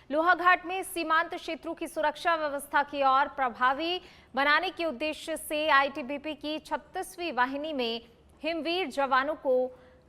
लोहाघाट में सीमांत क्षेत्रों की सुरक्षा व्यवस्था की और प्रभावी बनाने के उद्देश्य से आईटीबीपी की 36वीं वाहिनी में हिमवीर जवानों को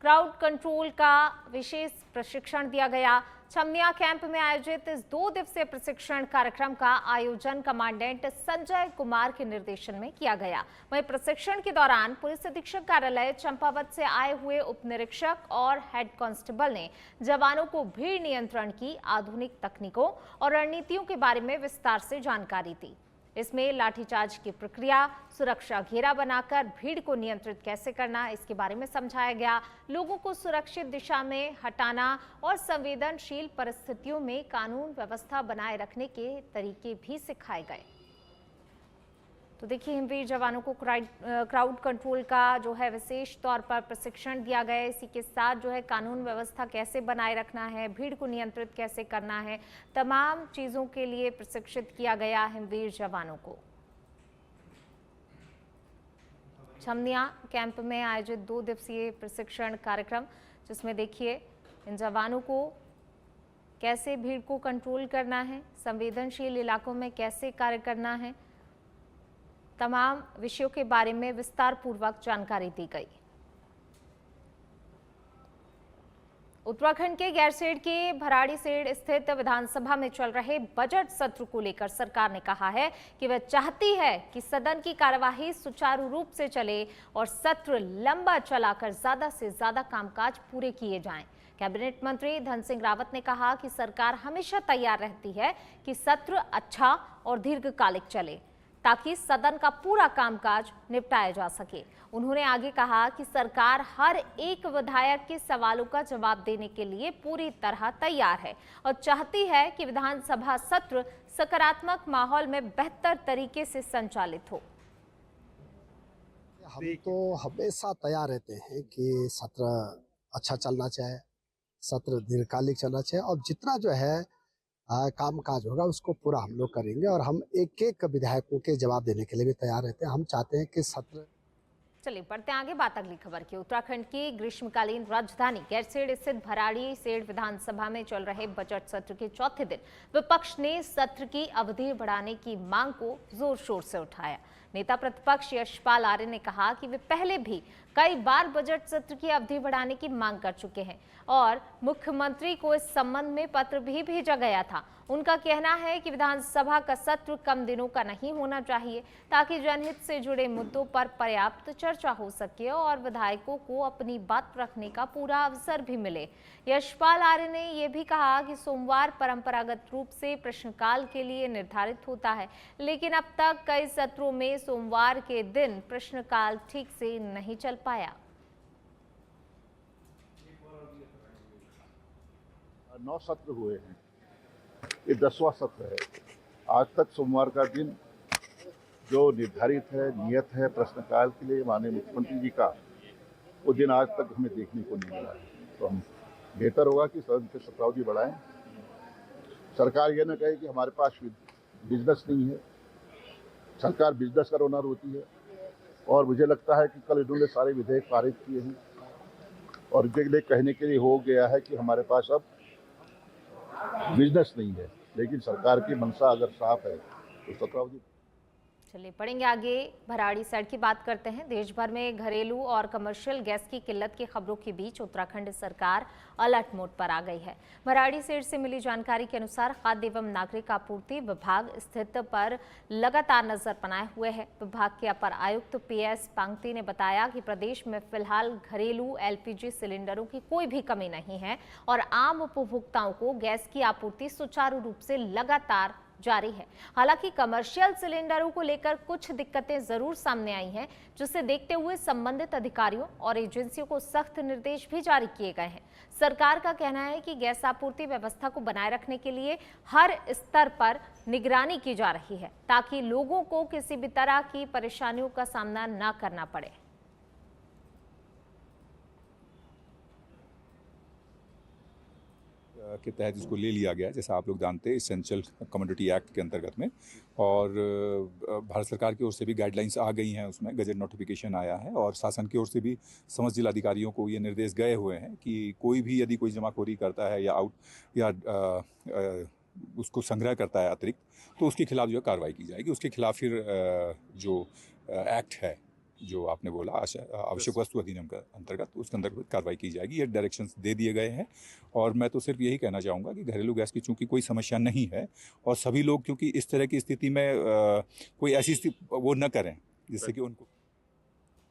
क्राउड कंट्रोल का विशेष प्रशिक्षण दिया गया। छमनिया कैंप में आयोजित इस 2 दिवसीय प्रशिक्षण कार्यक्रम का आयोजन कमांडेंट संजय कुमार के निर्देशन में किया गया। वहीं प्रशिक्षण के दौरान पुलिस अधीक्षक कार्यालय चंपावत से आए हुए उप निरीक्षक और हेड कांस्टेबल ने जवानों को भीड़ नियंत्रण की आधुनिक तकनीकों और रणनीतियों के बारे में विस्तार से जानकारी दी। इसमें लाठीचार्ज की प्रक्रिया, सुरक्षा घेरा बनाकर भीड़ को नियंत्रित कैसे करना, इसके बारे में समझाया गया। लोगों को सुरक्षित दिशा में हटाना और संवेदनशील परिस्थितियों में कानून व्यवस्था बनाए रखने के तरीके भी सिखाए गए। तो देखिए, हिमवीर जवानों को क्राउड कंट्रोल का जो है विशेष तौर पर प्रशिक्षण दिया गया है। इसी के साथ जो है कानून व्यवस्था कैसे बनाए रखना है, भीड़ को नियंत्रित कैसे करना है, तमाम चीजों के लिए प्रशिक्षित किया गया हिमवीर जवानों को। छमनिया कैंप में आयोजित 2 दिवसीय प्रशिक्षण कार्यक्रम, जिसमें देखिए इन जवानों को कैसे भीड़ को कंट्रोल करना है, संवेदनशील इलाकों में कैसे कार्य करना है, तमाम विषयों के बारे में विस्तार पूर्वक जानकारी दी गई। उत्तराखंड के गैरसैंण के भराड़ीसैंण स्थित विधानसभा में चल रहे बजट सत्र को लेकर सरकार ने कहा है कि वह चाहती है कि सदन की कार्यवाही सुचारू रूप से चले और सत्र लंबा चलाकर ज्यादा से ज्यादा कामकाज पूरे किए जाएं। कैबिनेट मंत्री धन सिंह रावत ने कहा कि सरकार हमेशा तैयार रहती है कि सत्र अच्छा और दीर्घकालिक चले ताकि सदन का पूरा कामकाज निपटाया जा सके। उन्होंने आगे कहा कि सरकार हर एक विधायक के सवालों का जवाब देने के लिए पूरी तरह तैयार है और चाहती है कि विधानसभा सत्र सकारात्मक माहौल में बेहतर तरीके से संचालित हो। हम तो हमेशा तैयार रहते हैं कि सत्र अच्छा चलना चाहिए, सत्र दीर्घकालिक चलना चाहिए और जितना जो है काम काज होगा उसको पूरा हम लोग करेंगे और हम एक एक विधायकों के जवाब देने के लिए भी तैयार रहते हैं। हम चाहते हैं कि सत्र। चलिए बढ़ते हैं आगे बात अगली खबर की। उत्तराखंड की ग्रीष्मकालीन राजधानी गैरसैंण स्थित भराड़ीसैंण विधानसभा में चल रहे बजट सत्र के चौथे दिन विपक्ष ने सत्र की अवधि बढ़ाने की मांग को जोर शोर से उठाया। नेता प्रतिपक्ष यशपाल आर्य ने कहा कि वे पहले भी कई बार बजट सत्र की अवधि बढ़ाने की मांग कर चुके हैं और मुख्यमंत्री को इस संबंध में पत्र भी भेजा गया था। उनका कहना है कि विधानसभा का सत्र कम दिनों का नहीं होना चाहिए ताकि जनहित से जुड़े मुद्दों पर पर्याप्त चर्चा हो सके और विधायकों को अपनी बात रखने का पूरा अवसर भी मिले। यशपाल आर्य ने यह भी कहा कि सोमवार परंपरागत रूप से प्रश्नकाल के लिए निर्धारित होता है, लेकिन अब तक कई सत्रों में सोमवार के दिन प्रश्नकाल ठीक से नहीं चल पाया। 9 सत्र हुए हैं, ये 10वां सत्र है। आज तक सोमवार का दिन जो निर्धारित है, नियत है प्रश्नकाल के लिए माननीय मुख्यमंत्री जी का, वो दिन आज तक हमें देखने को नहीं मिला है। तो हम बेहतर होगा कि सदन के सत्रावधि बढ़ाएं। सरकार ये न कहे कि हमारे पास बिजनेस नहीं है। सरकार बिजनेस का ओनर होती है और मुझे लगता है कि कल इन्होंने सारे विधेयक पारित किए हैं और ये कहने के लिए हो गया है कि हमारे पास अब बिजनेस नहीं है, लेकिन सरकार की मंशा अगर साफ है तो सत्रावधि। चलिए पढ़ेंगे आगे। भराड़ीसैंण की बात करते हैं। देश भर में घरेलू और कमर्शियल गैस की किल्लत की खबरों के बीच उत्तराखंड सरकार अलर्ट मोड पर आ गई है। भराड़ीसैंण से मिली जानकारी के अनुसार खाद्य एवं नागरिक आपूर्ति विभाग स्थिति पर लगातार नजर बनाए हुए है। विभाग के अपर आयुक्त PS पांगती ने बताया कि प्रदेश में फिलहाल घरेलू LPG सिलेंडरों की कोई भी कमी नहीं है और आम उपभोक्ताओं को गैस की आपूर्ति सुचारू रूप से लगातार जारी है। हालांकि कमर्शियल सिलेंडरों को लेकर कुछ दिक्कतें जरूर सामने आई हैं, जिसे देखते हुए संबंधित अधिकारियों और एजेंसियों को सख्त निर्देश भी जारी किए गए हैं। सरकार का कहना है कि गैस आपूर्ति व्यवस्था को बनाए रखने के लिए हर स्तर पर निगरानी की जा रही है ताकि लोगों को किसी भी तरह की परेशानियों का सामना न करना पड़े। के तहत इसको ले लिया गया, जैसा आप लोग जानते हैं एसेंशियल कमोडिटी एक्ट के अंतर्गत में, और भारत सरकार की ओर से भी गाइडलाइंस आ गई हैं, उसमें गजट नोटिफिकेशन आया है और शासन की ओर से भी समस्त जिलाधिकारियों को ये निर्देश गए हुए हैं कि कोई भी यदि कोई जमाखोरी करता है या उसको संग्रह करता है अतिरिक्त, तो उसके खिलाफ जो है कार्रवाई की जाएगी। उसके खिलाफ फिर जो एक्ट है जो आपने बोला आवश्यक वस्तु अधिनियम के अंतर्गत, उसके अंतर्गत कार्रवाई की जाएगी। ये डायरेक्शंस दे दिए गए हैं और मैं तो सिर्फ यही कहना चाहूँगा कि घरेलू गैस की चूँकि कोई समस्या नहीं है और सभी लोग क्योंकि इस तरह की स्थिति में कोई ऐसी स्थिति वो न करें जिससे कि उनको।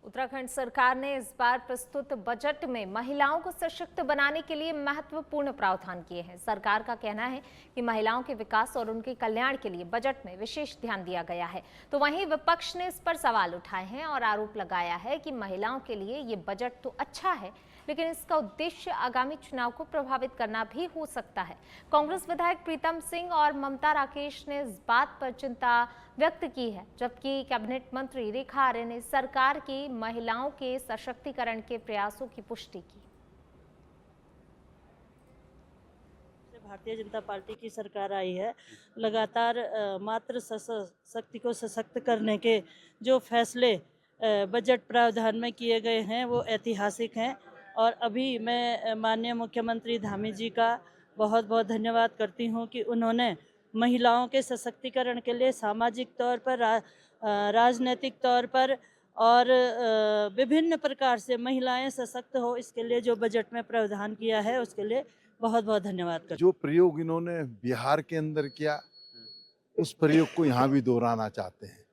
उत्तराखंड सरकार ने इस बार प्रस्तुत बजट में महिलाओं को सशक्त बनाने के लिए महत्वपूर्ण प्रावधान किए हैं। सरकार का कहना है कि महिलाओं के विकास और उनके कल्याण के लिए बजट में विशेष ध्यान दिया गया है। तो वहीं विपक्ष ने इस पर सवाल उठाए हैं और आरोप लगाया है कि महिलाओं के लिए ये बजट तो अच्छा है, लेकिन इसका उद्देश्य आगामी चुनाव को प्रभावित करना भी हो सकता है। कांग्रेस विधायक प्रीतम सिंह और ममता राकेश ने इस बात पर चिंता व्यक्त की है, जबकि कैबिनेट मंत्री रेखा आर्य ने सरकार की महिलाओं के सशक्तिकरण के प्रयासों की पुष्टि की। भारतीय जनता पार्टी की सरकार आई है, लगातार मातृ शक्ति को सशक्त करने के जो फैसले बजट प्रावधान में किए गए हैं वो ऐतिहासिक हैं। और अभी मैं माननीय मुख्यमंत्री धामी जी का बहुत बहुत धन्यवाद करती हूं कि उन्होंने महिलाओं के सशक्तिकरण के लिए सामाजिक तौर पर, राजनीतिक तौर पर और विभिन्न प्रकार से महिलाएं सशक्त हो, इसके लिए जो बजट में प्रावधान किया है उसके लिए बहुत बहुत धन्यवाद करती हूं। जो प्रयोग इन्होंने बिहार के अंदर किया उस प्रयोग को यहाँ भी दोहराना चाहते हैं,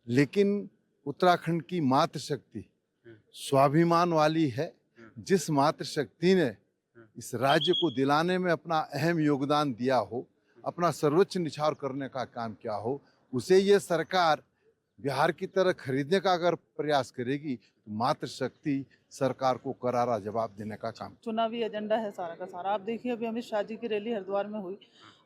लेकिन उत्तराखंड की मातृशक्ति स्वाभिमान वाली है। जिस मातृशक्ति ने इस राज्य को दिलाने में अपना अहम योगदान दिया हो, अपना सर्वोच्च निछावर करने का काम किया हो, उसे ये सरकार बिहार की तरह खरीदने का अगर प्रयास करेगी तो मातृशक्ति सरकार को करारा जवाब देने का काम। चुनावी एजेंडा है सारा का सारा। आप देखिए अभी अमित शाह जी की रैली हरिद्वार में हुई,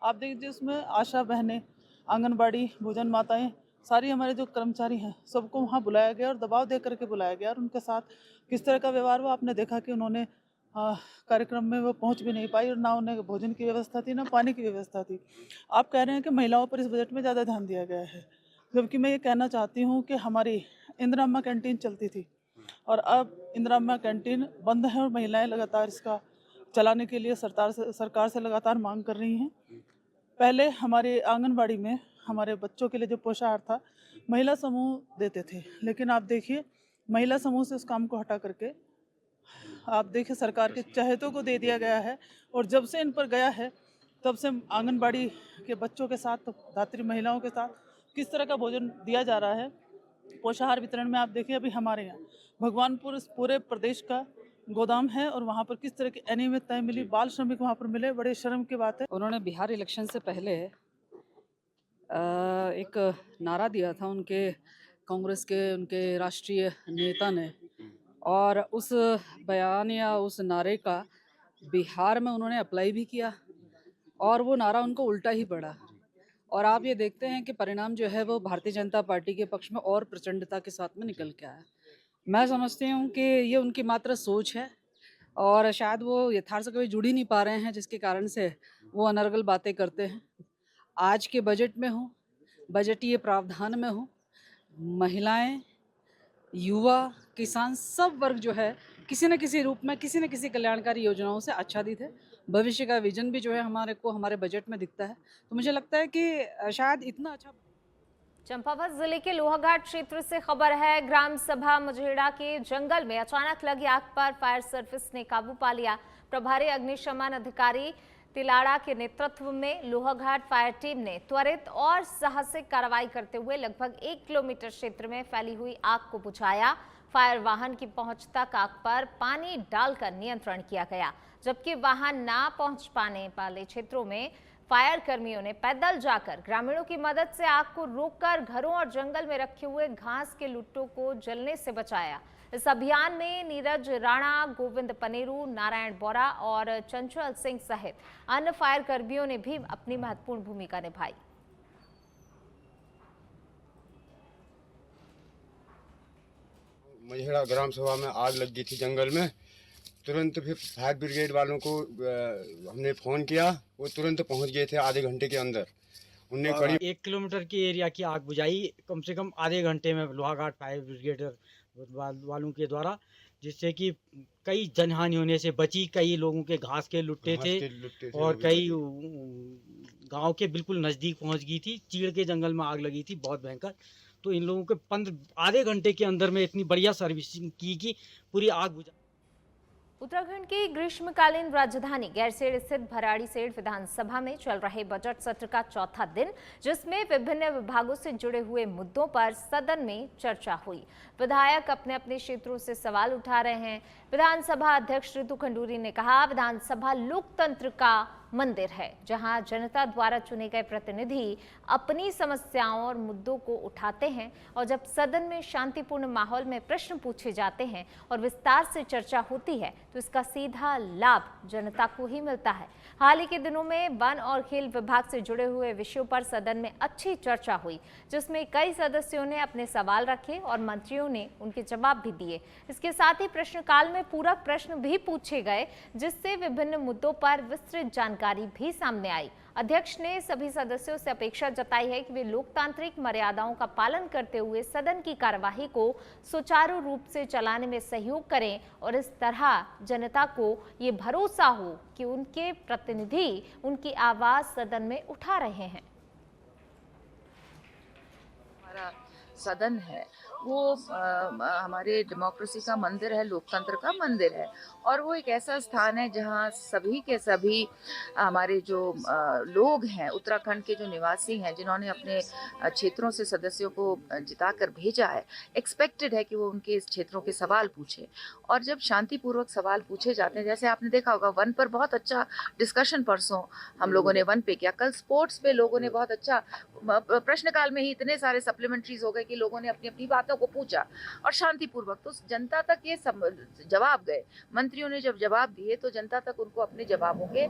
आप देखिए उसमें आशा बहनें, आंगनबाड़ी, भोजन माताएं, सारी हमारे जो कर्मचारी हैं सबको वहाँ बुलाया गया और दबाव दे करके बुलाया गया और उनके साथ किस तरह का व्यवहार हुआ आपने देखा कि उन्होंने कार्यक्रम में वो पहुंच भी नहीं पाई और ना उन्हें भोजन की व्यवस्था थी ना पानी की व्यवस्था थी। आप कह रहे हैं कि महिलाओं पर इस बजट में ज़्यादा ध्यान दिया गया है, जबकि मैं ये कहना चाहती हूँ कि हमारी इंदिरा अम्मा कैंटीन चलती थी और अब इंदिरा अम्मा कैंटीन बंद है और महिलाएं लगातार इसका चलाने के लिए सरकार से लगातार मांग कर रही हैं। पहले हमारे आंगनबाड़ी में हमारे बच्चों के लिए जो पोषाहार था महिला समूह देते थे, लेकिन आप देखिए महिला समूह से उस काम को हटा करके आप देखिए सरकार के चहेतों को दे दिया गया है। और जब से इन पर गया है तब से आंगनबाड़ी के बच्चों के साथ, धात्री महिलाओं के साथ किस तरह का भोजन दिया जा रहा है। पोषाहार वितरण में आप देखिए अभी हमारे यहाँ भगवानपुर पूरे प्रदेश का गोदाम है और वहाँ पर किस तरह की अनियमितताएं मिली, बाल श्रमिक वहाँ पर मिले, बड़े शर्म की बात है। उन्होंने बिहार इलेक्शन से पहले एक नारा दिया था उनके कांग्रेस के उनके राष्ट्रीय नेता ने, और उस बयान या उस नारे का बिहार में उन्होंने अप्लाई भी किया और वो नारा उनको उल्टा ही पड़ा। और आप ये देखते हैं कि परिणाम जो है वो भारतीय जनता पार्टी के पक्ष में और प्रचंडता के साथ में निकल के आया। मैं समझती हूँ कि ये उनकी मात्र सोच है और शायद वो यथार्थ से कभी जुड़ ही नहीं पा रहे हैं, जिसके कारण से वो अनर्गल बातें करते हैं। आज के बजट में हो, बजटीय प्रावधान में हो, महिलाएं, युवा, किसान, सब वर्ग जो है किसी न किसी रूप में किसी न किसी कल्याणकारी योजनाओं से आच्छादित है। भविष्य का विजन भी जो है हमारे बजट में दिखता है। तो मुझे लगता है कि शायद इतना अच्छा। चंपावत जिले के लोहाघाट क्षेत्र से खबर है, ग्राम सभा मुजेड़ा के जंगल में अचानक लगी आग पर फायर सर्विस ने काबू पा लिया। प्रभारी अग्निशमन अधिकारी तिलाड़ा के नेतृत्व में लोहाघाट फायर टीम ने त्वरित और साहसिक कार्रवाई करते हुए लगभग 1 किलोमीटर क्षेत्र में फैली हुई आग को बुझाया। फायर वाहन की पहुंच तक आग पर पानी डालकर नियंत्रण किया गया, जबकि वाहन ना पहुंच पाने वाले क्षेत्रों में फायर कर्मियों ने पैदल जाकर ग्रामीणों की मदद से आग को रोककर घरों और जंगल में रखे हुए घास के लुट्टों को जलने से बचाया। इस अभियान में नीरज राणा, गोविंद पनेरू, नारायण बोरा और चंचल सिंह सहित अन्य फायर कर्मियों ने भी अपनी महत्वपूर्ण भूमिका निभाई। मझेड़ा ग्राम सभा में आग लग गई थी जंगल में। तुरंत फिर फायर ब्रिगेड वालों को हमने फ़ोन किया, वो तुरंत पहुंच गए थे आधे घंटे के अंदर। उनने करीब 1 किलोमीटर की एरिया की आग बुझाई कम से कम आधे घंटे में लोहाघाट फायर ब्रिगेड वालों के द्वारा। जिससे कि कई जनहानि होने से बची। कई लोगों के घास के लुट्टे थे और कई गांव के बिल्कुल नज़दीक पहुंच गई थी। चीड़ के जंगल में आग लगी थी बहुत भयंकर। तो इन लोगों के आधे घंटे के अंदर में इतनी बढ़िया सर्विसिंग की कि पूरी आग बुझा। उत्तराखंड की ग्रीष्मकालीन राजधानी गैरसैंण स्थित भराड़ीसैंण विधानसभा में चल रहे बजट सत्र का चौथा दिन, जिसमें विभिन्न विभागों से जुड़े हुए मुद्दों पर सदन में चर्चा हुई। विधायक अपने अपने क्षेत्रों से सवाल उठा रहे हैं। विधानसभा अध्यक्ष ऋतु खंडूरी ने कहा, विधानसभा लोकतंत्र का मंदिर है, जहां जनता द्वारा चुने गए प्रतिनिधि अपनी समस्याओं और मुद्दों को उठाते हैं और जब सदन में शांतिपूर्ण माहौल में प्रश्न पूछे जाते हैं और विस्तार से चर्चा होती है तो इसका सीधा लाभ जनता को ही मिलता है। हाल ही के दिनों में वन और खेल विभाग से जुड़े हुए विषयों पर सदन में अच्छी चर्चा हुई, जिसमें कई सदस्यों ने अपने सवाल रखे और मंत्रियों ने उनके जवाब भी दिए। इसके साथ ही प्रश्नकाल में पूरक प्रश्न भी पूछे गए, जिससे विभिन्न मुद्दों पर विस्तृत जानकारी भी सामने आई। अध्यक्ष ने सभी सदस्यों से अपेक्षा जताई है कि वे लोकतांत्रिक मर्यादाओं का पालन करते हुए सदन की कार्यवाही को सुचारू रूप से चलाने में सहयोग करें और इस तरह जनता को ये भरोसा हो कि उनके प्रतिनिधि उनकी आवाज सदन में उठा रहे हैं। हमारा सदन है वो हमारे डेमोक्रेसी का मंदिर है, लोकतंत्र का मंदिर है और वो एक ऐसा स्थान है जहाँ सभी के सभी हमारे जो लोग हैं, उत्तराखंड के जो निवासी हैं, जिन्होंने अपने क्षेत्रों से सदस्यों को जिताकर भेजा है, एक्सपेक्टेड है कि वो उनके इस क्षेत्रों के सवाल पूछे। और जब शांतिपूर्वक सवाल पूछे जाते हैं, जैसे आपने देखा होगा वन पर बहुत अच्छा डिस्कशन परसों हम लोगों ने वन पे किया, कल स्पोर्ट्स पे लोगों ने बहुत अच्छा, प्रश्नकाल में ही इतने सारे सप्लीमेंट्रीज हो गए कि लोगों ने अपनी अपनी बातों को पूछा और शांतिपूर्वक तो जनता तक ये जवाब गए। मंत्रियों ने जब जवाब दिए तो जनता तक उनको अपने जवाबों के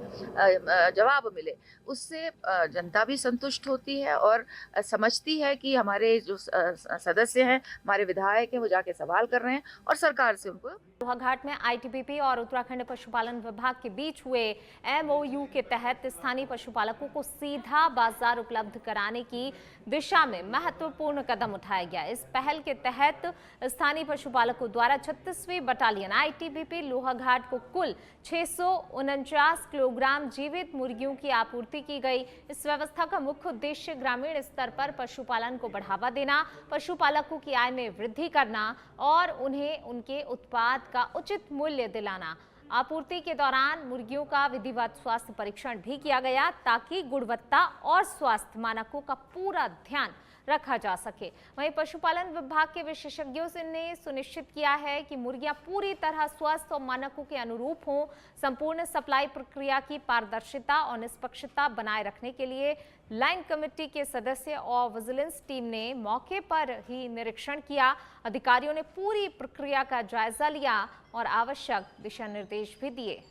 जवाब मिले, उससे जनता भी संतुष्ट होती है और समझती है कि हमारे जो सदस्य हैं, हमारे विधायक हैं, वो जाके सवाल कर रहे हैं और सरकार से उनको। लोहाघाट में आईटीबीपी और उत्तराखंड पशुपालन विभाग के बीच हुए एमओयू के तहत स्थानीय पशुपालकों को सीधा बाजार उपलब्ध कराने की दिशा में महत्वपूर्ण कदम उठाया गया। इस पहल के तहत स्थानीय पशुपालकों द्वारा 36वीं बटालियन आईटीबीपी लोहाघाट को कुल 649 किलोग्राम जीवित मुर्गियों की आपूर्ति की गई। इस व्यवस्था का मुख्य उद्देश्य ग्रामीण स्तर पर पशुपालन को बढ़ावा देना, पशुपालकों की आय में वृद्धि करना और उन्हें उनके उत्पाद का उचित मूल्य दिलाना। आपूर्ति के दौरान मुर्गियों का विधिवत स्वास्थ्य परीक्षण भी किया गया ताकि गुणवत्ता और स्वास्थ्य मानकों का पूरा ध्यान रखा जा सके। वहीं पशुपालन विभाग के विशेषज्ञों ने सुनिश्चित किया है कि मुर्गियां पूरी तरह स्वस्थ और मानकों के अनुरूप हों। संपूर्ण सप्लाई प्रक्रिया की पारदर्शिता और निष्पक्षता बनाए रखने के लिए लाइन कमेटी के सदस्य और विजिलेंस टीम ने मौके पर ही निरीक्षण किया। अधिकारियों ने पूरी प्रक्रिया का जायजा लिया और आवश्यक दिशा निर्देश भी दिए।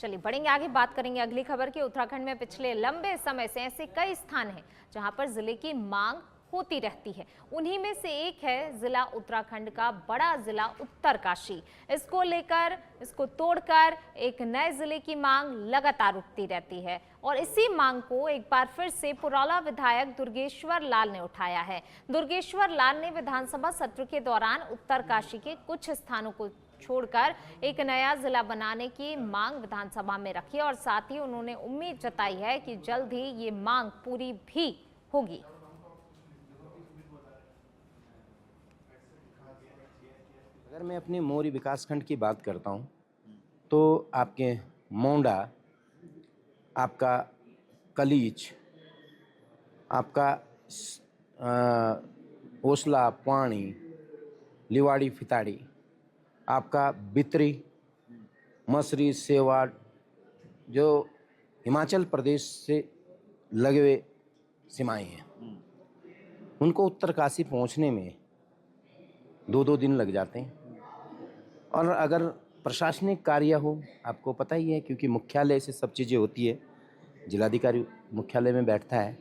चलिए बढ़ेंगे आगे, बात करेंगे अगली खबर की। उत्तराखंड में पिछले लंबे समय से ऐसे कई स्थान हैं जहां पर जिले की मांग होती रहती है। उन्हीं में से एक है जिला उत्तराखंड का बड़ा जिला उत्तरकाशी। इसको तोड़कर एक नए जिले की मांग लगातार उठती रहती है और इसी मांग को एक बार फिर से पुरौला विधायक दुर्गेश्वर लाल ने उठाया है। दुर्गेश्वर लाल ने विधानसभा सत्र के दौरान उत्तरकाशी के कुछ स्थानों को छोड़कर एक नया जिला बनाने की मांग विधानसभा में रखी और साथ ही उन्होंने उम्मीद जताई है कि जल्द ही ये मांग पूरी भी होगी। अगर मैं अपने मोरी विकासखंड की बात करता हूं तो आपके मोंडा, आपका कलीच, आपका ओसला, पानी, लिवाड़ी, फिताड़ी, आपका बित्री, मसरी, सेवाड़, जो हिमाचल प्रदेश से लगे हुए सीमाएं हैं, उनको उत्तरकाशी पहुंचने में 2-2 दिन लग जाते हैं। और अगर प्रशासनिक कार्य हो, आपको पता ही है क्योंकि मुख्यालय से सब चीज़ें होती है, जिलाधिकारी मुख्यालय में बैठता है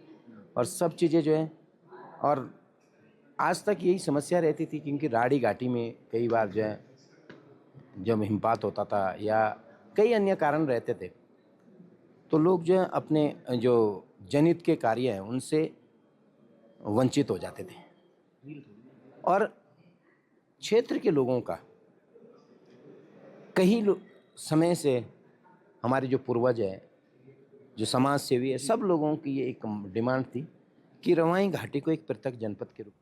और सब चीज़ें जो है, और आज तक यही समस्या रहती थी क्योंकि राड़ी घाटी में कई बार जो है जब हिमपात होता था या कई अन्य कारण रहते थे तो लोग जो है अपने जो जनित के कार्य हैं उनसे वंचित हो जाते थे और क्षेत्र के लोगों का कई समय से हमारे जो पूर्वज हैं, जो समाज सेवी है, सब लोगों की ये एक डिमांड थी कि रवाई घाटी को एक पृथक जनपद के रूप।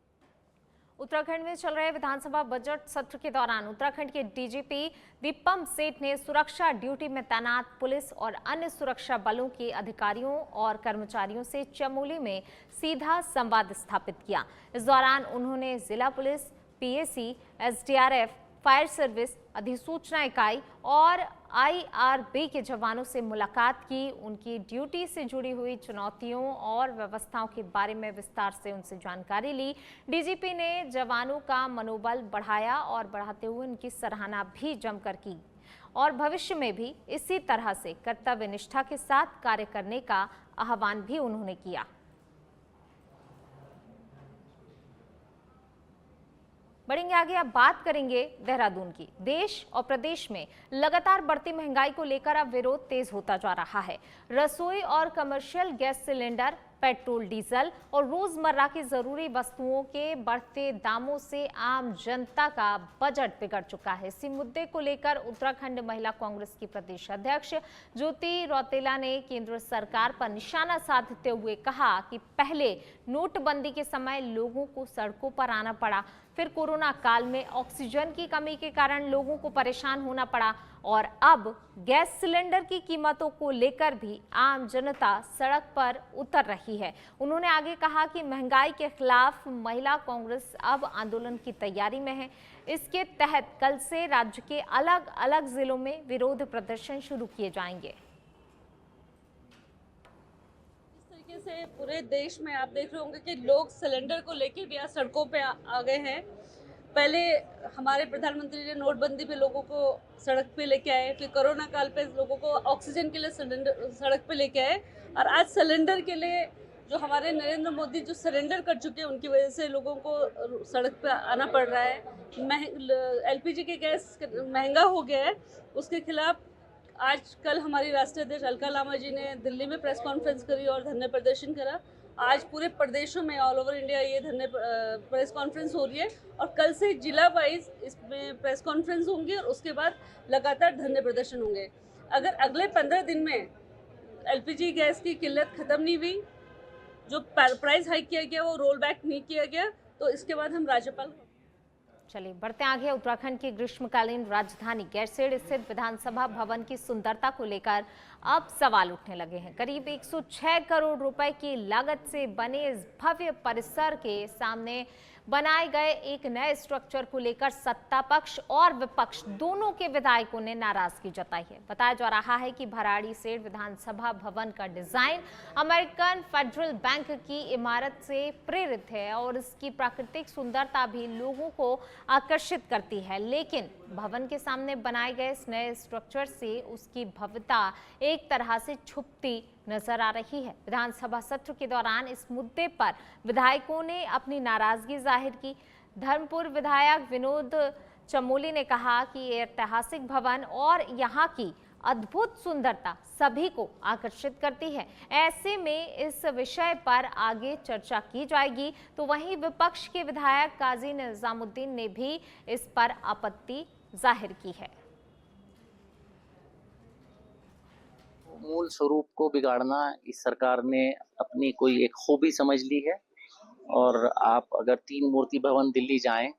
उत्तराखंड में चल रहे विधानसभा बजट सत्र के दौरान उत्तराखंड के डीजीपी दीपम सेठ ने सुरक्षा ड्यूटी में तैनात पुलिस और अन्य सुरक्षा बलों के अधिकारियों और कर्मचारियों से चमोली में सीधा संवाद स्थापित किया। इस दौरान उन्होंने जिला police, PAC, SDRF, fire service, अधिसूचना इकाई और आईआरबी के जवानों से मुलाकात की। उनकी ड्यूटी से जुड़ी हुई चुनौतियों और व्यवस्थाओं के बारे में विस्तार से उनसे जानकारी ली। डीजीपी ने जवानों का मनोबल बढ़ाया और बढ़ाते हुए उनकी सराहना भी जमकर की और भविष्य में भी इसी तरह से कर्तव्य निष्ठा के साथ कार्य करने का आह्वान भी उन्होंने किया। बढ़ेंगे आगे, अब बात करेंगे देहरादून की। देश और प्रदेश में लगातार बढ़ती महंगाई को लेकर अब विरोध तेज होता जा रहा है। रसोई और commercial gas cylinder, petrol, diesel और रोजमर्रा की जरूरी वस्तुओं के बढ़ते दामों से आम जनता का बजट बिगड़ चुका है। इसी मुद्दे को लेकर उत्तराखंड महिला कांग्रेस की प्रदेश अध्यक्ष ज्योति रौतेला ने केंद्र सरकार पर निशाना साधते हुए कहा कि पहले नोटबंदी के समय लोगों को सड़कों पर आना पड़ा, फिर कोरोना काल में ऑक्सीजन की कमी के कारण लोगों को परेशान होना पड़ा और अब गैस सिलेंडर की कीमतों को लेकर भी आम जनता सड़क पर उतर रही है। उन्होंने आगे कहा कि महंगाई के खिलाफ महिला कांग्रेस अब आंदोलन की तैयारी में है। इसके तहत कल से राज्य के अलग अलग जिलों में विरोध प्रदर्शन शुरू किए जाएंगे। से पूरे देश में आप देख रहे होंगे कि लोग सिलेंडर को लेके भी आज सड़कों पे आ गए हैं। पहले हमारे प्रधानमंत्री ने नोटबंदी पे लोगों को सड़क पे लेके आए, फिर कोरोना काल पे लोगों को ऑक्सीजन के लिए सिलेंडर सड़क पे लेके आए और आज सिलेंडर के लिए जो हमारे नरेंद्र मोदी जो सरेंडर कर चुके हैं उनकी वजह से लोगों को सड़क पे आना पड़ रहा है। एलपीजी के गैस महंगा हो गया है, उसके खिलाफ आज कल हमारी राष्ट्रीय अध्यक्ष अलका लामा जी ने दिल्ली में प्रेस कॉन्फ्रेंस करी और धरने प्रदर्शन करा। आज पूरे प्रदेशों में ऑल ओवर इंडिया ये धरने प्रेस कॉन्फ्रेंस हो रही है और कल से जिला वाइज इसमें प्रेस कॉन्फ्रेंस होंगी और उसके बाद लगातार धरने प्रदर्शन होंगे। अगर अगले 15 दिन में एलपीजी गैस की किल्लत खत्म नहीं हुई, जो प्राइस हाइक किया गया वो रोल बैक नहीं किया गया, तो इसके बाद हम राज्यपाल। चलिए बढ़ते आगे। उत्तराखंड की ग्रीष्मकालीन राजधानी गैरसैंण स्थित विधानसभा भवन की सुंदरता को लेकर अब सवाल उठने लगे हैं। करीब 106 करोड़ रुपए की लागत से बने इस भव्य परिसर के सामने बनाए गए एक नए स्ट्रक्चर को लेकर सत्ता पक्ष और विपक्ष दोनों के विधायकों ने नाराजगी जताई है। बताया जा रहा है कि भराड़ीसैंण विधानसभा भवन का डिजाइन अमेरिकन फेडरल बैंक की इमारत से प्रेरित है और इसकी प्राकृतिक सुंदरता भी लोगों को आकर्षित करती है, लेकिन भवन के सामने बनाए गए इस नए स्ट्रक्चर से उसकी भव्यता एक तरह से छुपती नजर आ रही है। विधानसभा सत्र के दौरान इस मुद्दे पर विधायकों ने अपनी नाराजगी जाहिर की। धर्मपुर विधायक विनोद चमोली ने कहा कि ये ऐतिहासिक भवन और यहाँ की अद्भुत सुंदरता सभी को आकर्षित करती है। ऐसे में इस विषय पर आगे चर्चा की जाएगी। तो वहीं विपक्ष के विधायक काजी निजामुद्दीन ने भी इस पर आपत्ति जाहिर की है। मूल स्वरूप को बिगाड़ना इस सरकार ने अपनी कोई एक खूबी समझ ली है। और आप अगर 3 मूर्ति भवन दिल्ली जाएं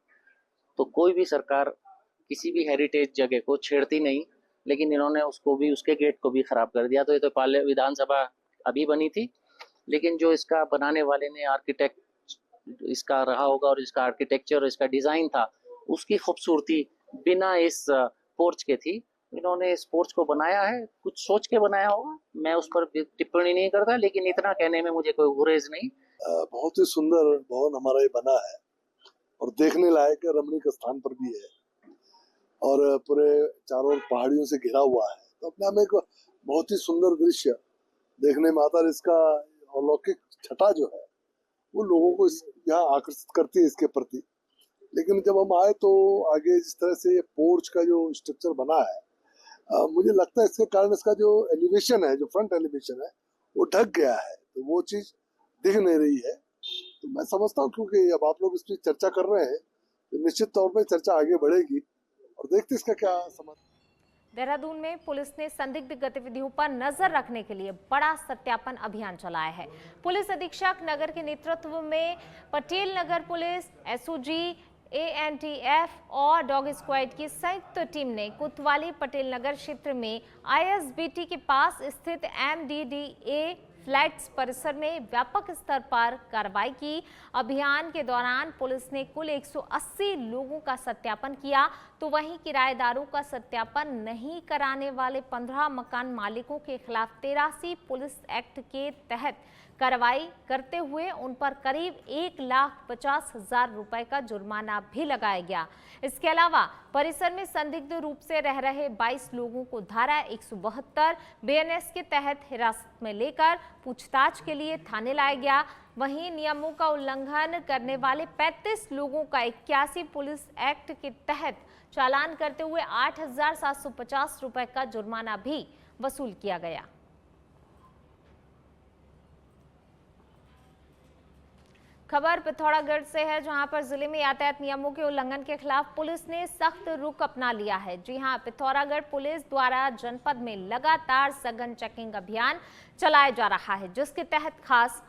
तो कोई भी सरकार किसी भी हेरिटेज जगह को छेड़ती नहीं, लेकिन इन्होंने उसको भी, उसके गेट को भी खराब कर दिया। तो ये तो पार्लियामेंट विधानसभा अभी बनी थी, लेकिन जो इसका बनाने वाले ने आर्किटेक्ट इसका रहा होगा और इसका आर्किटेक्चर और इसका डिजाइन था, उसकी खूबसूरती बिना इस पोर्च के थी। इन्होंने इस पोर्च को बनाया है, कुछ सोच के बनाया होगा, मैं उस पर टिप्पणी नहीं करता, लेकिन इतना कहने में मुझे कोई गुरेज नहीं। बहुत ही सुंदर भवन हमारा ये बना है और देखने लायक रमणीक स्थान पर भी है और पूरे चारों ओर पहाड़ियों से घिरा हुआ है। तो अपने में एक बहुत ही सुंदर दृश्य देखने में आता है। इसका अलौकिक छटा जो है वो लोगों को यहाँ आकर्षित करती है इसके प्रति। लेकिन जब हम आए तो आगे जिस तरह से ये पोर्च का जो स्ट्रक्चर बना है, मुझे लगता है इसके कारण इसका जो एलिवेशन है, जो फ्रंट एलिवेशन है, वो ढक गया है। तो वो चीज दिख नहीं रही है। तो मैं समझता हूँ क्योंकि अब आप लोग इस पर चर्चा कर रहे हैं तो निश्चित तौर पे चर्चा आगे बढ़ेगी और देखते इसका क्या समाधान। देहरादून में पुलिस ने संदिग्ध गतिविधियों पर नजर रखने के लिए बड़ा सत्यापन अभियान चलाया है। पुलिस अधीक्षक नगर के नेतृत्व में Patel Nagar police, SOG, ANTF और डॉग स्क्वाड की संयुक्त टीम ने कोतवाली पटेल नगर क्षेत्र में आईएसबीटी के पास स्थित एमडीडीए फ्लैट्स परिसर में व्यापक स्तर पर कार्रवाई की। अभियान के दौरान पुलिस ने कुल 180 लोगों का सत्यापन किया, तो वहीं किराएदारों का सत्यापन नहीं कराने वाले 15 मकान मालिकों के खिलाफ 83 पुलिस एक्ट के तहत कार्रवाई करते हुए उन पर करीब 1,50,000 रुपए का जुर्माना भी लगाया गया। इसके अलावा परिसर में संदिग्ध रूप से रह रहे 22 लोगों को धारा 172 बीएनएस के तहत हिरासत में लेकर पूछताछ के लिए थाने लाया गया। वहीं नियमों का उल्लंघन करने वाले 35 लोगों का 81 पुलिस एक्ट के तहत चालान करते हुए 8,750 रुपए का जुर्माना भी वसूल किया गया। खबर पिथौरागढ़ से है, जहां पर जिले में यातायात नियमों के उल्लंघन के खिलाफ पुलिस ने सख्त रुख अपना लिया है। जी हां, पिथौरागढ़ पुलिस द्वारा जनपद में लगातार सघन चेकिंग अभियान चलाया जा रहा है, जिसके तहत खास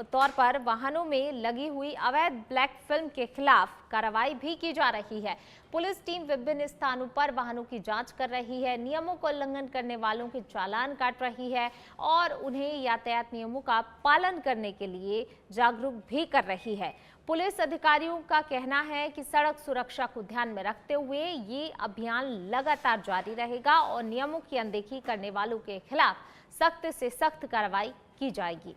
तौर पर वाहनों में लगी हुई अवैध ब्लैक फिल्म के खिलाफ कार्रवाई भी की जा रही है। पुलिस टीम विभिन्न स्थानों पर वाहनों की जांच कर रही है, नियमों का उल्लंघन करने वालों के चालान काट रही है और उन्हें यातायात नियमों का पालन करने के लिए जागरूक भी कर रही है। पुलिस अधिकारियों का कहना है कि सड़क सुरक्षा को ध्यान में रखते हुए ये अभियान लगातार जारी रहेगा और नियमों की अनदेखी करने वालों के खिलाफ सख्त से सख्त कार्रवाई की जाएगी।